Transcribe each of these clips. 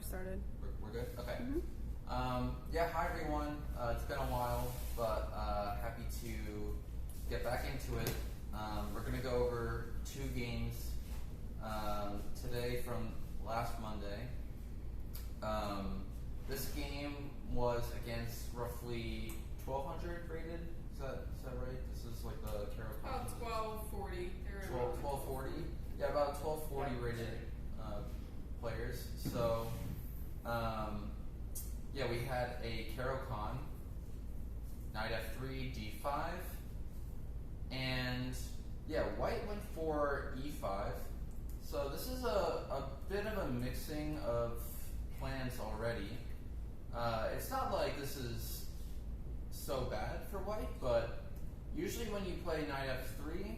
started. We're good? Okay. Mm-hmm. Yeah, hi everyone. It's been a while, but happy to get back into it. We're going to go over two games today from last Monday. This game was against roughly 1,200 rated. Is that right? This is like the Carol. About 1240. 1240? Yeah, about 1240 rated players. So, yeah, we had a Caro-Kann, knight f3, d5, and yeah, white went for e5. So this is a bit of a mixing of plans already. It's not like this is so bad for white, but usually when you play knight f3,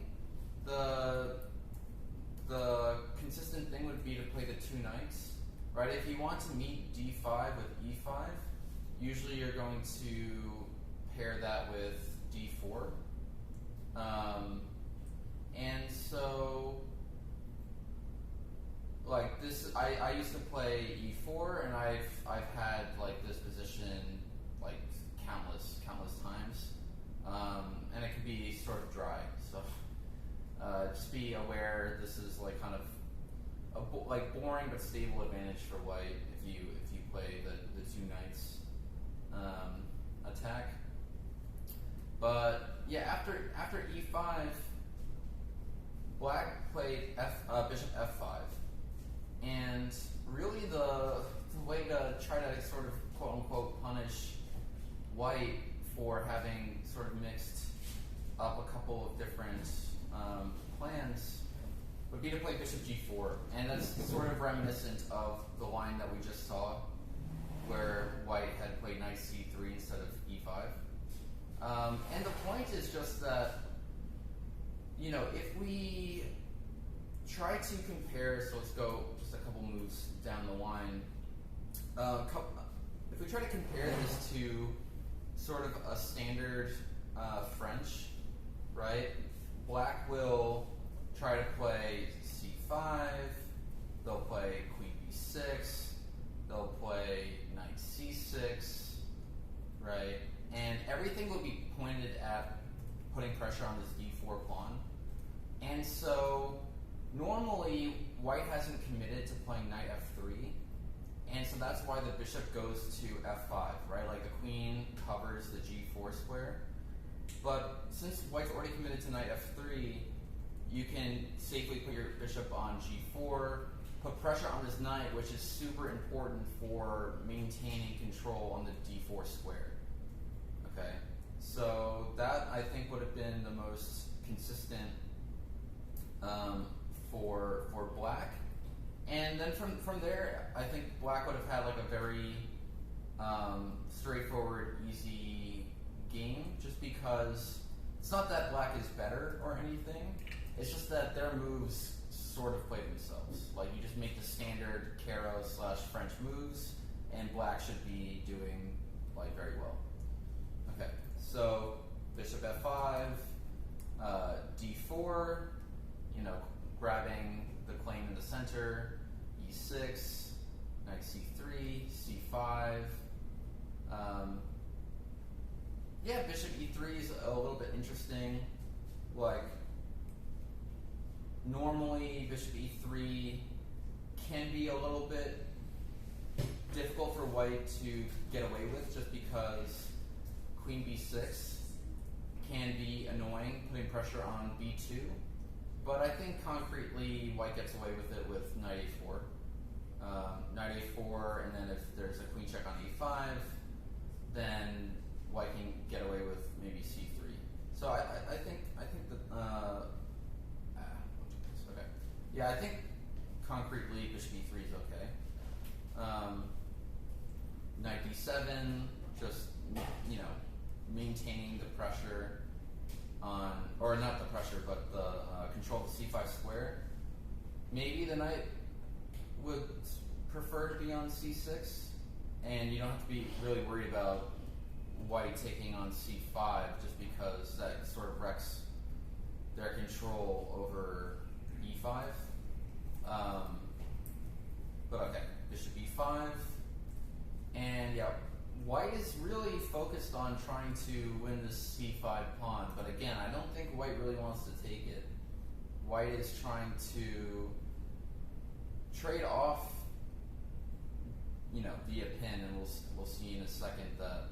the consistent thing would be to play the two knights, right? If you want to meet d5 with e5, usually you're going to pair that with d4. And so, like this, I used to play e4, and I've had like this position like countless times, and it can be sort of dry. So just be aware this is like kind of a like boring but stable advantage for white if you play the two knights attack. But yeah, after e5, black played bishop f5, and really the way to try to sort of quote unquote punish white for having sort of mixed up a couple of different plans would be to play bishop g4, and that's sort of reminiscent of the line that we just saw where white had played knight c3 instead of e5. And the point is just that, you know, if we try to compare, so let's go just a couple moves down the line. If we try to compare this to sort of a standard French, right? Black will try to play c5, they'll play queen b6, they'll play knight c6, right? And everything will be pointed at putting pressure on this d4 pawn. And so normally white hasn't committed to playing knight f3, and so that's why the bishop goes to f5, right? Like the queen covers the g4 square. But since white's already committed to knight f3, you can safely put your bishop on g4, put pressure on this knight, which is super important for maintaining control on the d4 square. Okay, so that I think would have been the most consistent for black. And then from there, I think black would have had like a very straightforward, easy game, just because it's not that black is better or anything. It's just that their moves sort of play themselves. Like you just make the standard Caro/French moves, and black should be doing like very well. Okay, so bishop f5, d4, you know, grabbing the claim in the center, e6, knight c3, c5. Yeah, bishop e3 is a little bit interesting. Like, normally bishop e3 can be a little bit difficult for white to get away with, just because queen b6 can be annoying, putting pressure on b2. But I think concretely white gets away with it with knight a4. Knight a4, and then if there's a queen check on e5, then white can get away with maybe c3. So I think that okay. Yeah, I think concretely bishop e3 is okay. Knight d7, just, you know, maintaining the pressure on, or not the pressure, but the control of the c5 square. Maybe the knight would prefer to be on c6, and you don't have to be really worried about white taking on c5, just because that sort of wrecks their control over e5. But okay, bishop e5. And yeah, white is really focused on trying to win this c5 pawn, but again, I don't think white really wants to take it. White is trying to trade off, via pin, and we'll see in a second that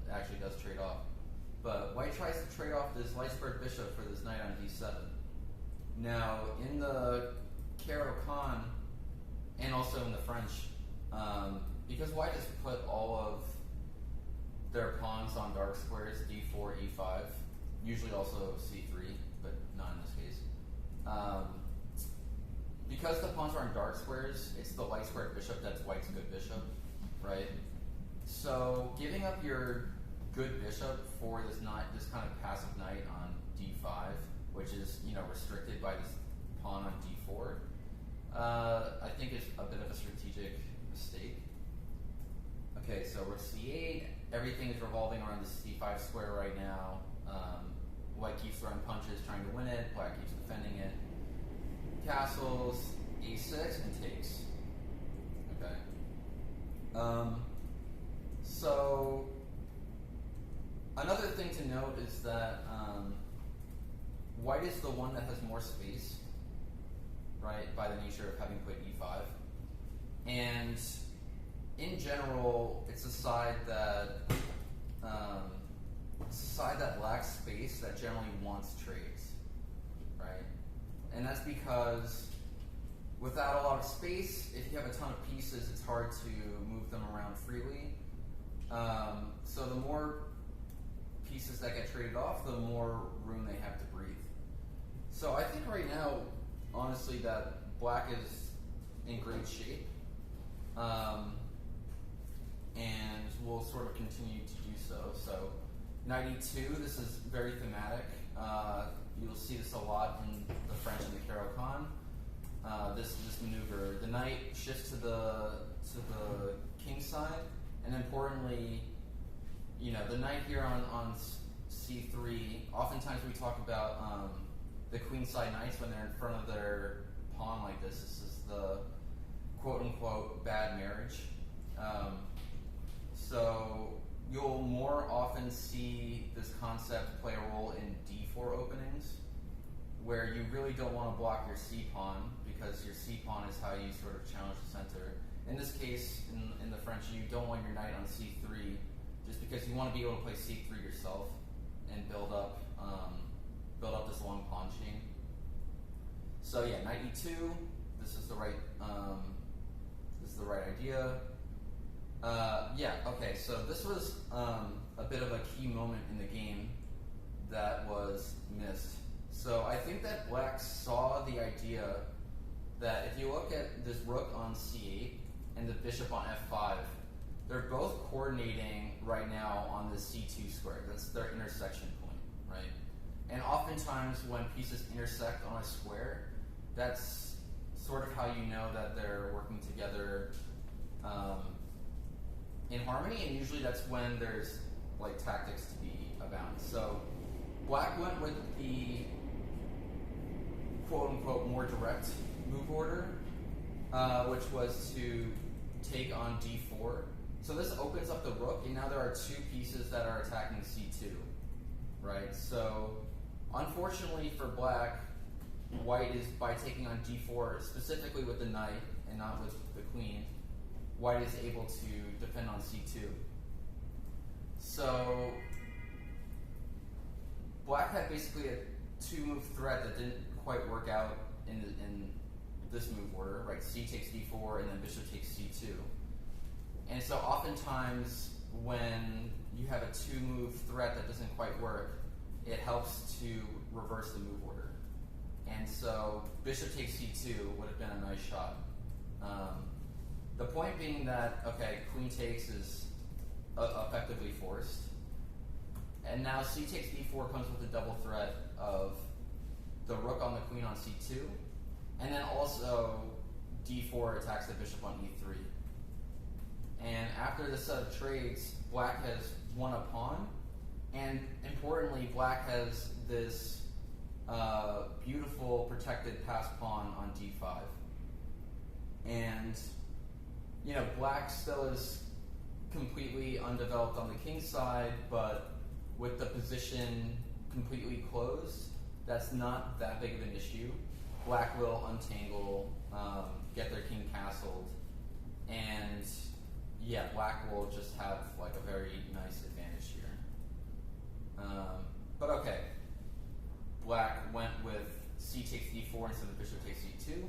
it actually does trade off. But white tries to trade off this light squared bishop for this knight on d7. Now, in the Caro-Kann, and also in the French, because white has put all of their pawns on dark squares, d4, e5, usually also c3, but not in this case. Because the pawns are on dark squares, it's the light squared bishop that's white's good bishop, right? So giving up your good bishop for this kind of passive knight on d5, which is restricted by this pawn on d4, I think is a bit of a strategic mistake. Okay, so we're c8. Everything is revolving around the c5 square right now. White keeps throwing punches, trying to win it. Black keeps defending it. Castles, e6, and takes. Okay. So another thing to note is that white is the one that has more space, right, by the nature of having put e5. And in general, it's a side that lacks space, that generally wants trades, right? And that's because without a lot of space, if you have a ton of pieces, it's hard to move them around freely. So the more pieces that get traded off, the more room they have to breathe. So I think right now, honestly, that black is in great shape. And we'll sort of continue to do so. So knight e2, this is very thematic. You'll see this a lot in the French and the Caro-Kann. This maneuver, the knight shifts to the king side, and importantly, the knight here on c3. Oftentimes we talk about the queen side knights when they're in front of their pawn like this. This is the quote unquote bad marriage. So you'll more often see this concept play a role in d4 openings, where you really don't want to block your c pawn, because your c pawn is how you sort of challenge the center. In this case, in the French, you don't want your knight on c3, just because you want to be able to play c3 yourself and build up this long pawn chain. So yeah, knight e2. This is the right idea. Yeah. Okay. So this was a bit of a key moment in the game that was missed. So I think that black saw the idea that if you look at this rook on c8 and the bishop on f5, they're both coordinating right now on the c2 square. That's their intersection point, right? And oftentimes when pieces intersect on a square, that's sort of how you know that they're working together in harmony, and usually that's when there's like tactics to be abound. So black went with the quote-unquote more direct move order, which was to take on d4. So this opens up the rook, and now there are two pieces that are attacking c2, right? So unfortunately for black, white is, by taking on d4, specifically with the knight and not with the queen, white is able to defend on c2. So black had basically a two-move threat that didn't quite work out in this move order, right? C takes d4, and then bishop takes c2. And so oftentimes when you have a two-move threat that doesn't quite work, it helps to reverse the move order. And so bishop takes c2 would have been a nice shot. The point being that, okay, queen takes is effectively forced. And now c takes d4 comes with a double threat of the rook on the queen on c2, and then also d4 attacks the bishop on e3. And after this set of trades, black has won a pawn, and importantly, black has this beautiful protected passed pawn on d5. And black still is completely undeveloped on the king side, but with the position completely closed, that's not that big of an issue. Black will untangle, get their king castled, and black will just have like a very nice advantage here. But okay, black went with c takes d4 instead of bishop takes d2.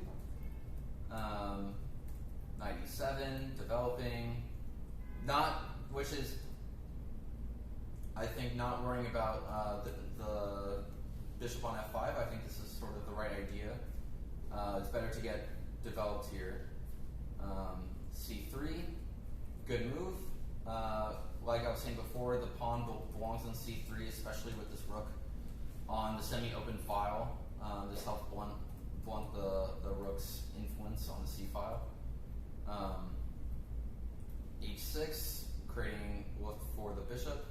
Knight e7, developing, which is, I think, not worrying about the bishop on f5. I think this is sort of the right idea. It's better to get developed here. c3, good move. Like I was saying before, the pawn belongs on c3, especially with this rook on the semi-open file. This helps blunt the rook's influence on the c file. h6, creating look for the bishop.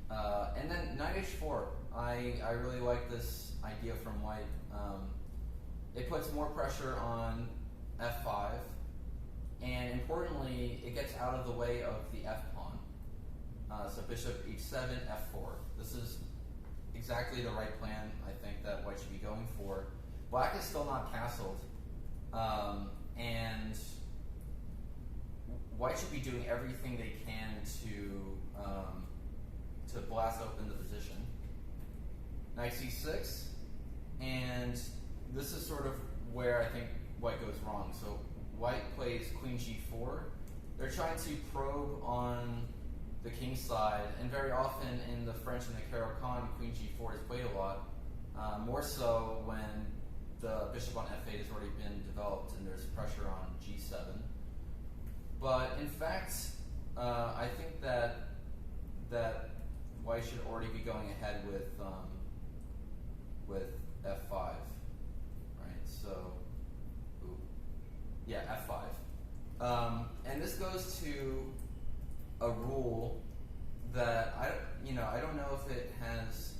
And then knight h4. I really like this idea from white. It puts more pressure on f5, and importantly, it gets out of the way of the f pawn. So bishop h7, f4. This is exactly the right plan, I think, that white should be going for. Black is still not castled, and white should be doing everything they can to blast open the position. Knight c6, and this is sort of where I think white goes wrong. So white plays queen g4. They're trying to probe on the king side, and very often in the French and the Caro-Kann, queen g4 is played a lot, more so when the bishop on f8 has already been developed and there's pressure on g7. But in fact, I think that white should already be going ahead with f5, right? So, f5, and this goes to a rule that I don't know if it has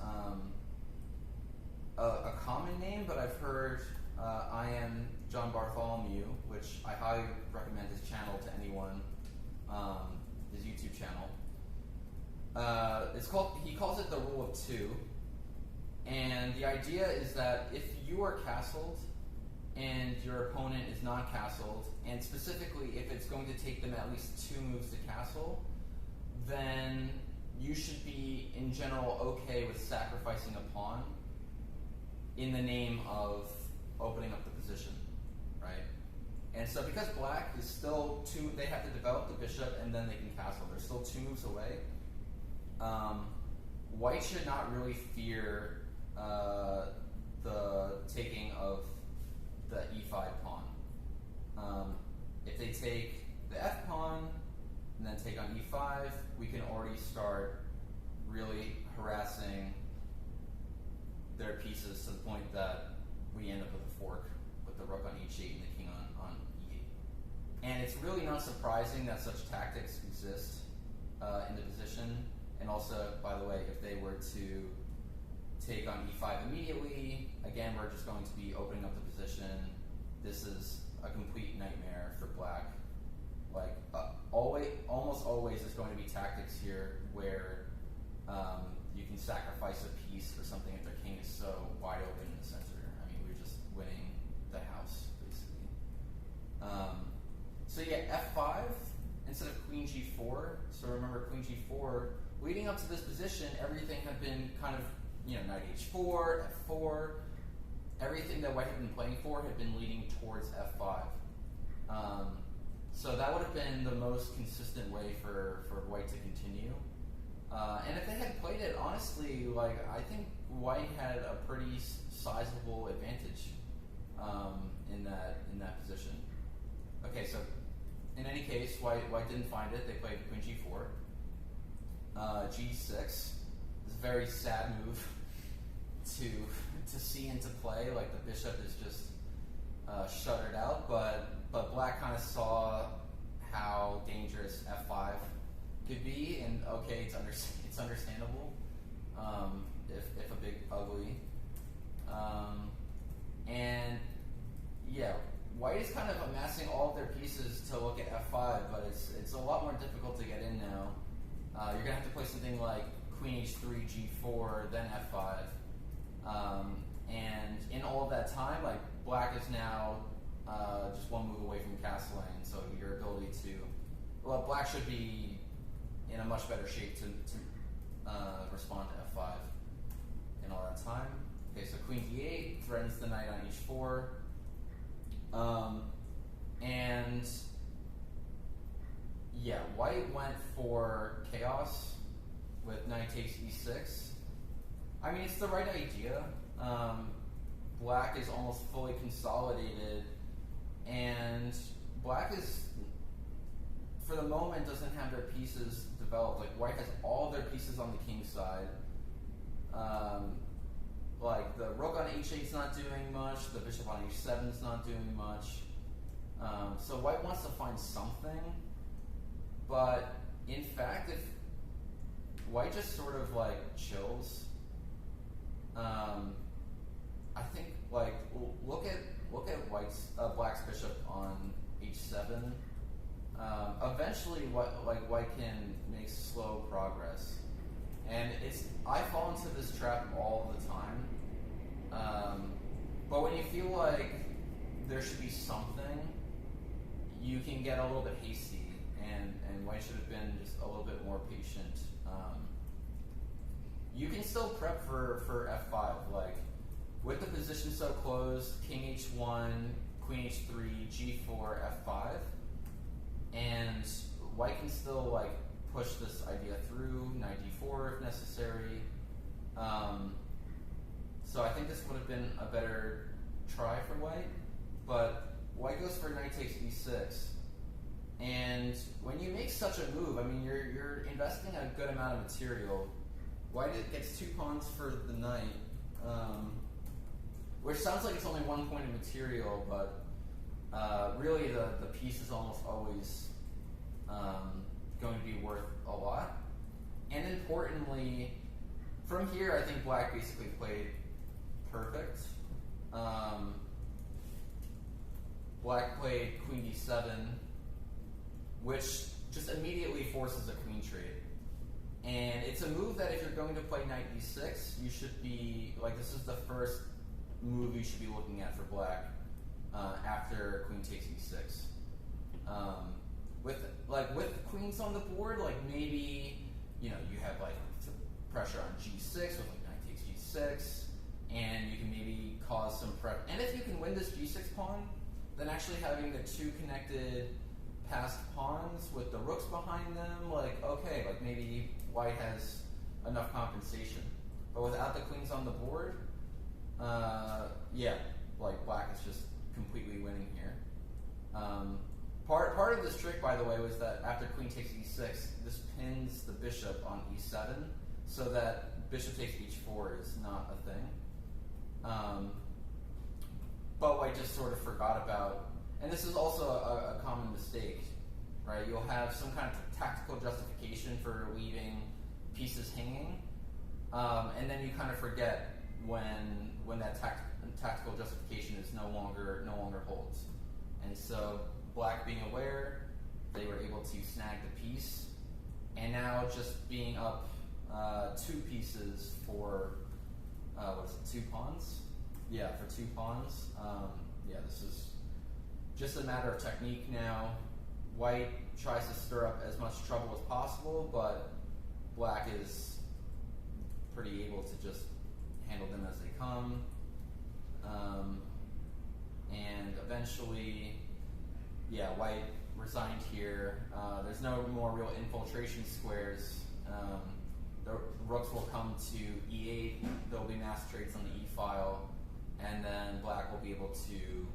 a common name, but I've heard I am John Bartholomew, which I highly recommend his channel to anyone, his YouTube channel. He calls it the rule of two, and the idea is that if you are castled and your opponent is not castled, and specifically if it's going to take them at least 2 moves to castle, then you should be, in general, okay with sacrificing a pawn in the name of opening up the position, right? And so because black is still they have to develop the bishop and then they can castle. They're still 2 moves away. White should not really fear the taking of the e5 pawn. If they take the f pawn and then take on e5, we can already start really harassing their pieces to the point that we end up with a fork with the rook on h8 and the king on e8. And it's really not surprising that such tactics exist in the position. And also, by the way, if they were to take on e5 immediately, again, we're just going to be opening up the position. This is a complete nightmare for black. Like, almost always there's going to be tactics here where you can sacrifice a piece or something if their king is so wide open in the center. I mean, we're just winning the house, basically. So yeah, f5 instead of queen g4. So remember, queen g4, leading up to this position, everything had been kind of, knight h4, f4, everything that white had been playing for had been leading towards f5. So that would have been the most consistent way for white to continue. And if they had played it, honestly, I think white had a pretty sizable advantage in that position. Okay, so in any case, white didn't find it. They played queen g4. g6 is a very sad move to see into play. Like, the bishop is just shuttered out, but black kind of saw how dangerous f5 could be, and okay, it's understandable if a big ugly, and yeah, white is kind of amassing all of their pieces to look at f5, but it's a lot more difficult to get in now. You're going to have to play something like queen h3, g4, then f5. And in all of that time, like black is now just one move away from castling, so your ability to, well, black should be in a much better shape to respond to f5 in all that time. Okay, so queen d8 threatens the knight on h4. And yeah, white went for chaos with knight takes e6. I mean, it's the right idea. Black is almost fully consolidated, and black is, for the moment, doesn't have their pieces developed. Like, white has all their pieces on the king's side. Like, the rook on h8 is not doing much, the bishop on h7 is not doing much. So white wants to find something, but in fact, if white just sort of like chills, I think like look at black's bishop on h7. Eventually, white can make slow progress, and I fall into this trap all the time. But when you feel like there should be something, you can get a little bit hasty, and white should have been just a little bit more patient. You can still prep for f5, like with the position so close, king h1, queen h3, g4, f5, and white can still like push this idea through, knight d4 if necessary. So I think this would have been a better try for white, but white goes for knight takes e6. And when you make such a move, I mean, you're investing a good amount of material. White gets 2 pawns for the knight, which sounds like it's only 1 point of material, but really the piece is almost always going to be worth a lot. And importantly, from here, I think black basically played perfect. Black played queen d7, which just immediately forces a queen trade. And it's a move that if you're going to play knight e6, you should be, like, this is the first move you should be looking at for black after queen takes e6. With queens on the board, like maybe, you have like pressure on g6 with like knight takes g6, and you can maybe cause some prep. And if you can win this g6 pawn, then actually having the 2 connected passed pawns with the rooks behind them, like, okay, like maybe white has enough compensation. But without the queens on the board, yeah, like black is just completely winning here. Part of this trick, by the way, was that after queen takes e6, this pins the bishop on e7, so that bishop takes h4 is not a thing. But white just sort of forgot about, and this is also a common mistake, right? You'll have some kind of tactical justification for leaving pieces hanging, and then you kind of forget when that tactical justification is no longer holds. And so black being aware, they were able to snag the piece, and now just being up 2 pieces for 2 pawns? Yeah, for 2 pawns. Yeah, this is just a matter of technique now. White tries to stir up as much trouble as possible, but black is pretty able to just handle them as they come. And eventually, yeah, white resigned here. There's no more real infiltration squares. The rooks will come to e8. There will be mass trades on the e file, and then black will be able to,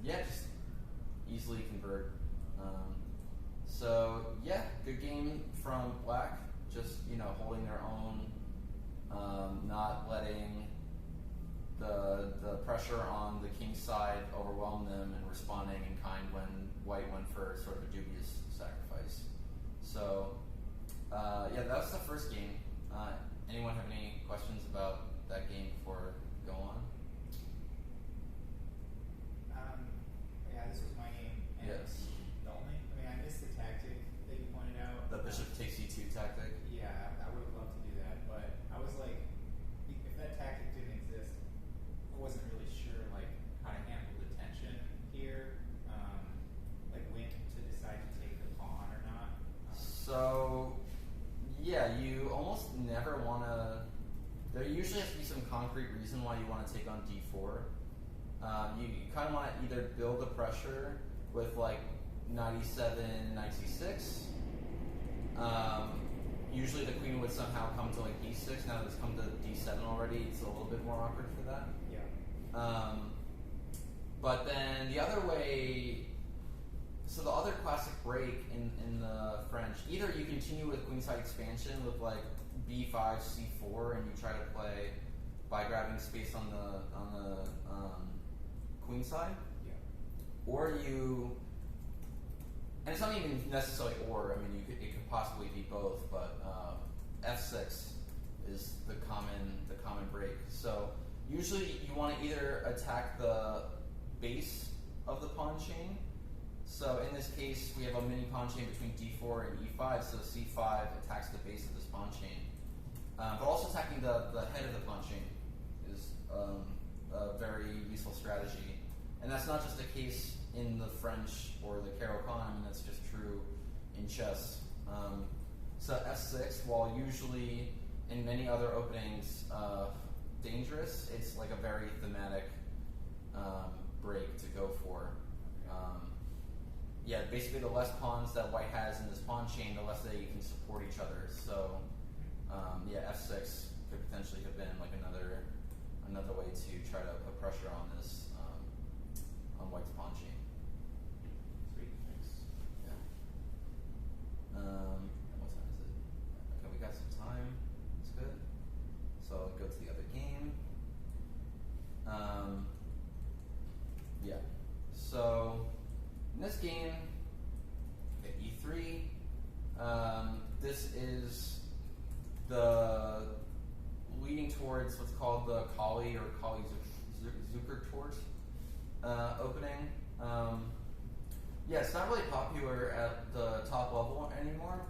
yeah, just easily convert. So yeah, good game from black. Just holding their own, not letting the pressure on the king's side overwhelm them, and responding in kind when white went for sort of a dubious sacrifice. So yeah, that was the first game. Anyone have any questions about that game before we go on? concrete reason why you want to take on d4. You kind of want to either build the pressure with like knight e7, knight c6. Usually the queen would somehow come to like d6. Now that it's come to d7 already, it's a little bit more awkward for that. Yeah. But then the other way, so the other classic break in the French, either you continue with queenside expansion with like b5, c4, and you try to play by grabbing space on the queen side, Yeah. or you, and it's not even necessarily or. I mean, it could possibly be both, but f6 is the common break. So usually you want to either attack the base of the pawn chain. So in this case, we have a mini pawn chain between d4 and e5. So c5 attacks the base of this pawn chain, but also attacking the head of the pawn chain is a very useful strategy. And that's not just the case in the French or the Caro-Kann. I mean, that's just true in chess. So f6, while usually in many other openings dangerous, it's like a very thematic break to go for. Yeah, basically the less pawns that white has in this pawn chain, the less they can support each other. So yeah, f6 could potentially have been like another way to try to put pressure on this on white's pawn chain. Sweet, thanks. Yeah. What time is it? Okay, we got some time. It's good. So I'll go to the other game. Yeah. So in this game, okay, e3. This is the leading towards what's called the Kali or Kali Zukertort opening. Yeah, it's not really popular at the top level anymore,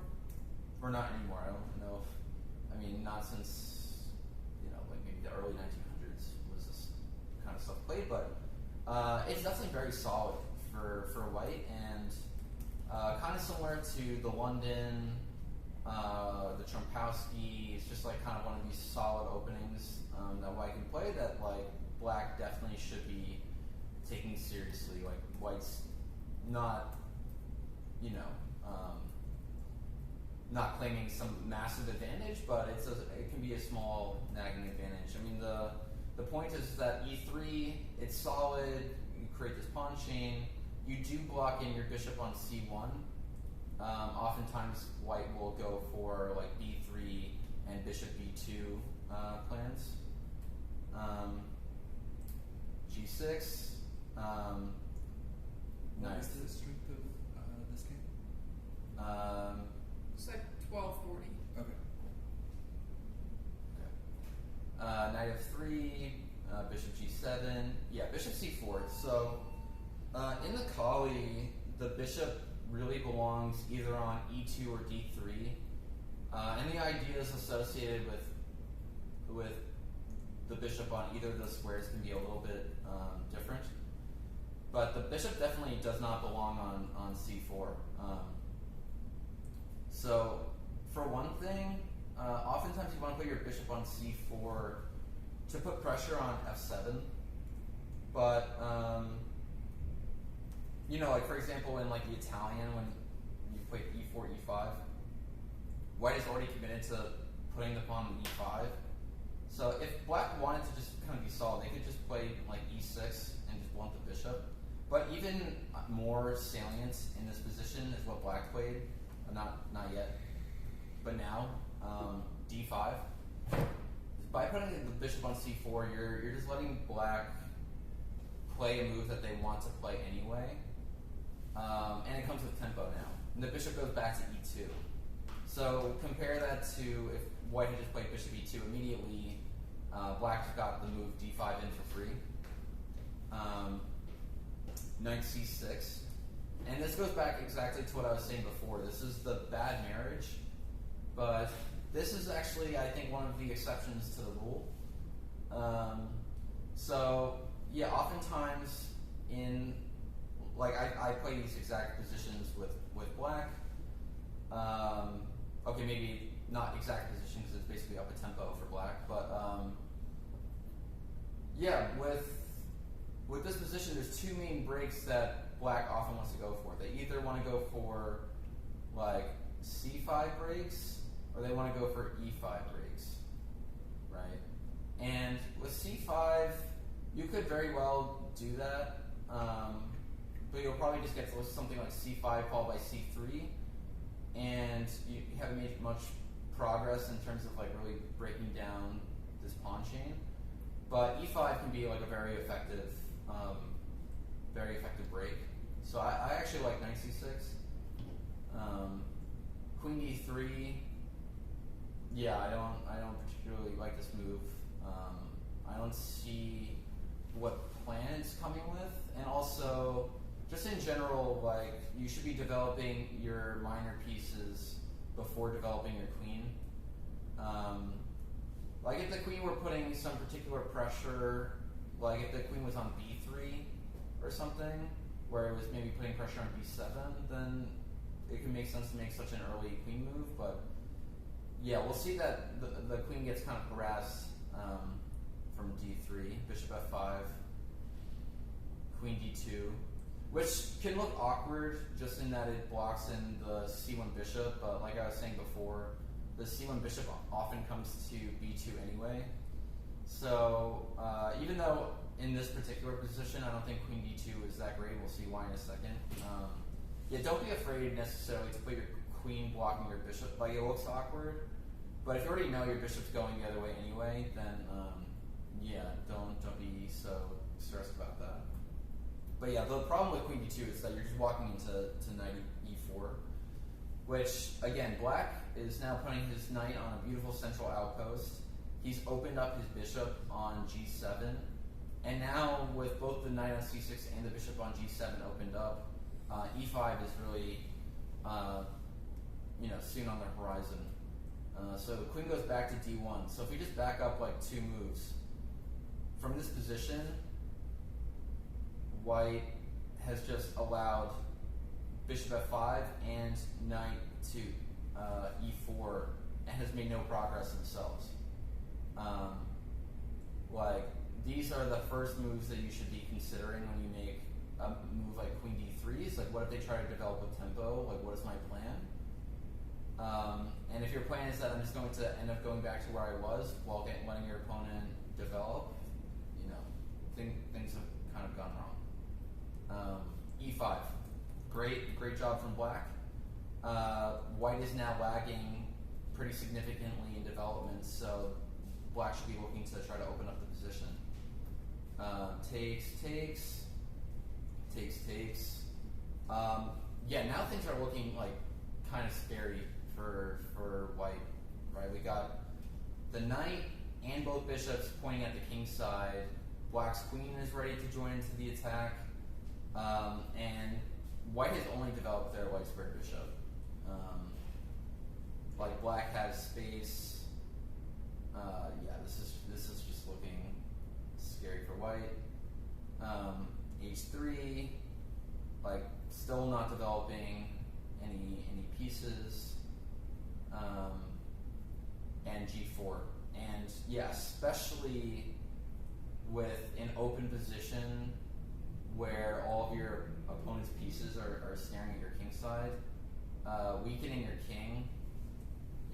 or not anymore. I don't know if, I mean, not since, like maybe the early 1900s was this kind of stuff played, but it's definitely very solid for white, and kind of similar to the London, the Trompowsky. It's just like kind of one of these solid openings that white can play that like black definitely should be taking seriously. Like white's not, not claiming some massive advantage, but it can be a small nagging advantage. I mean, the point is that e3, it's solid. You create this pawn chain. You do block in your bishop on c1. Oftentimes, white will go for like b3 and bishop b2 plans. G6. What is the strength of this game? It's like 1240. Okay. Knight f3, bishop g7. Yeah, bishop c4. So in the Kali, the bishop really belongs either on e2 or d3. And the ideas associated with the bishop on either of the squares can be a little bit different. But the bishop definitely does not belong on c4. So for one thing, oftentimes you want to put your bishop on c4 to put pressure on f7. But like for example, in like the Italian, when you play e4, e5, white is already committed to putting the pawn on e5. So if black wanted to just kind of be solid, they could just play like e6 and just blunt the bishop. But even more salient in this position is what black played. Not yet, but now d5. By putting the bishop on c4, you're just letting black play a move that they want to play anyway. And it comes with tempo now. And the bishop goes back to e2. So compare that to if white had just played bishop e2 immediately, black got the move d5 in for free. Knight c6. And this goes back exactly to what I was saying before. This is the bad marriage, but this is actually, I think, one of the exceptions to the rule. So yeah, oftentimes in like I play these exact positions with black. Okay, maybe not exact position because it's basically up a tempo for black, but Yeah, with this position, there's two main breaks that black often wants to go for. They either want to go for like c5 breaks, or they want to go for e5 breaks, right? And with c5, you could very well do that, but you'll probably just get to something like c5 followed by c3, and you haven't made much progress in terms of like really breaking down this pawn chain. But e5 can be like a very effective break. So I actually like knight c6. Queen d3. Yeah, I don't particularly like this move. I don't see what plan it's coming with, and also just in general, like you should be developing your minor pieces before developing your queen. Like if the queen were putting some particular pressure, like if the queen was on b3 or something, where it was maybe putting pressure on b7, then it can make sense to make such an early queen move. But yeah, we'll see that the queen gets kind of harassed from d3, bishop f5, queen d2, which can look awkward just in that it blocks in the c1 bishop, but like I was saying before, the c1 bishop often comes to b2 anyway. So even though in this particular position I don't think queen d2 is that great, we'll see why in a second. Yeah, don't be afraid necessarily to put your queen blocking your bishop. Like it looks awkward, but if you already know your bishop's going the other way anyway, then yeah, don't be so stressed about that. But yeah, the problem with queen d2 is that you're just walking into knight e4, which again, black is now putting his knight on a beautiful central outpost. He's opened up his bishop on g7, and now with both the knight on c6 and the bishop on g7 opened up, e5 is really soon on the horizon. So the queen goes back to d1. So if we just back up like 2 moves from this position, white has just allowed bishop f5 and knight to e4 and has made no progress themselves. Like these are the first moves that you should be considering when you make a move like queen d3. It's like, what if they try to develop with tempo? Like, what is my plan? And if your plan is that I'm just going to end up going back to where I was while letting your opponent develop, things have kind of gone wrong. E5, great job from black. White is now lagging pretty significantly in development, so black should be looking to try to open up the position. Takes. Yeah, now things are looking like kind of scary for white, right? We got the knight and both bishops pointing at the king's side. Black's queen is ready to join into the attack, and white has only developed their white square bishop. Like black has space. Yeah, this is just looking scary for white. H3, like still not developing any pieces, and G4, and yeah, especially with an open position where all of your opponent's pieces are staring at your king side, weakening your king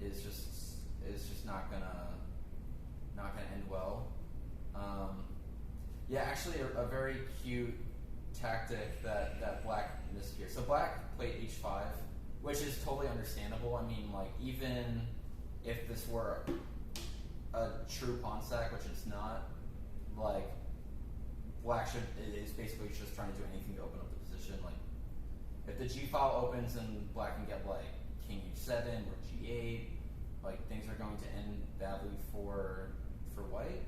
is just not gonna end well. Yeah, actually, a very cute tactic that black missed here. So black played h5, which is totally understandable. I mean, like even if this were a true pawn sack, which it's not, like black is basically just trying to do anything to open up the position. Like if the g file opens, and black can get like king h7 or g8, like things are going to end badly for white.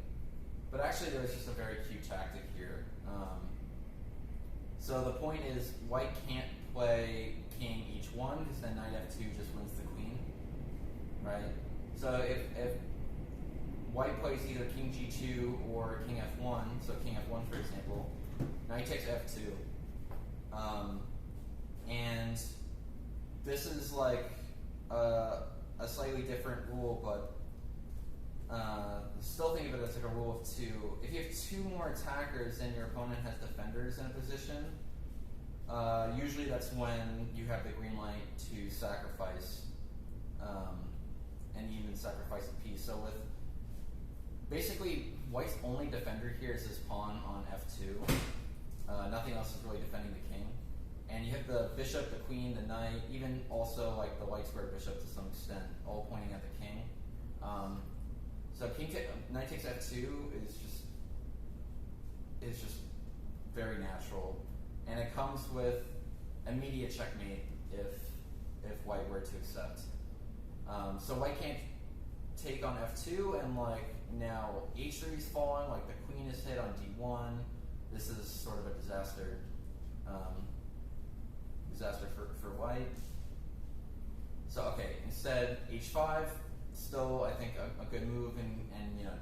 But actually, there's just a very cute tactic here. So the point is, white can't play king h1 because then knight f2 just wins the queen, right? So if white plays either king g2 or king f1, so king f1 for example, knight takes f2, and this is like a slightly different rule, but Still think of it as like a rule of two. If you have two more attackers and your opponent has defenders in a position, usually that's when you have the green light to sacrifice, and even sacrifice a piece. So with basically White's only defender here is his pawn on f2. Nothing else is really defending the king. And you have the bishop, the queen, the knight, even also like the white square bishop to some extent, all pointing at the king. So knight takes f2 is just very natural, and it comes with immediate checkmate if white were to accept. So white can't take on f2, and like now h3 is falling, like the queen is hit on d1. This is sort of a disaster. Disaster for white. So okay, instead h5, still I think a good move and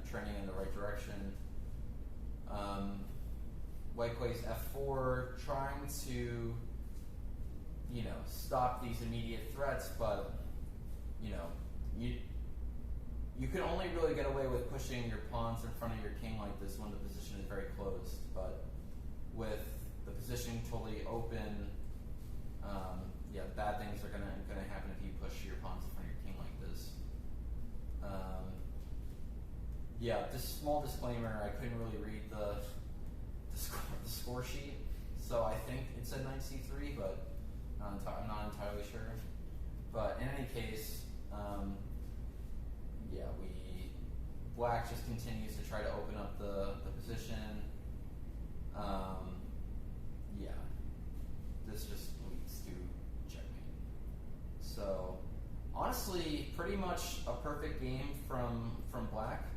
trending in the right direction. White plays f4, trying to stop these immediate threats, but you can only really get away with pushing your pawns in front of your king like this when the position is very closed. But with the position totally open, bad things are gonna happen if you push your pawns in front of your king like this. This small disclaimer, I couldn't really read the score sheet, so I think it said knight c3, but I'm not entirely sure. But in any case, black just continues to try to open up the position. This just leads to checkmate. So honestly, pretty much a perfect game from black.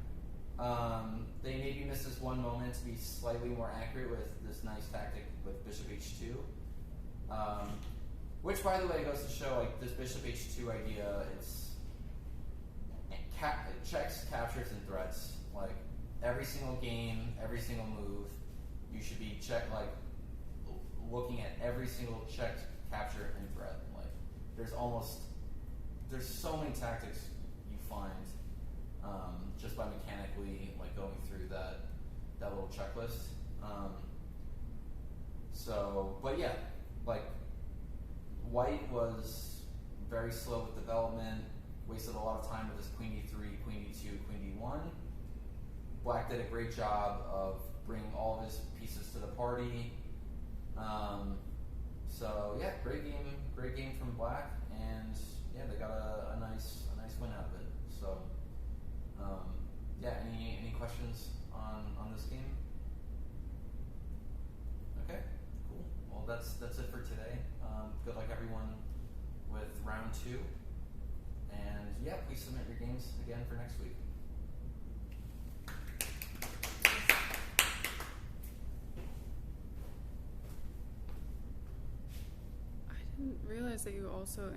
They maybe missed this one moment to be slightly more accurate with this nice tactic with bishop h2. Which, by the way, goes to show like this bishop h2 idea. It checks, captures, and threats. Like every single game, every single move, you should be looking at every single check, capture, and threat. Like there's so many tactics you find just by mechanically going through that little checklist. White was very slow with development, wasted a lot of time with this queen d3, queen d2, queen d1. Black did a great job of bringing all of his pieces to the party. Great game from black, and they got a nice win out of it. So any questions on this game? Okay, cool. Well, that's it for today. Good luck everyone with round 2, and please submit your games again for next week. I didn't realize that you also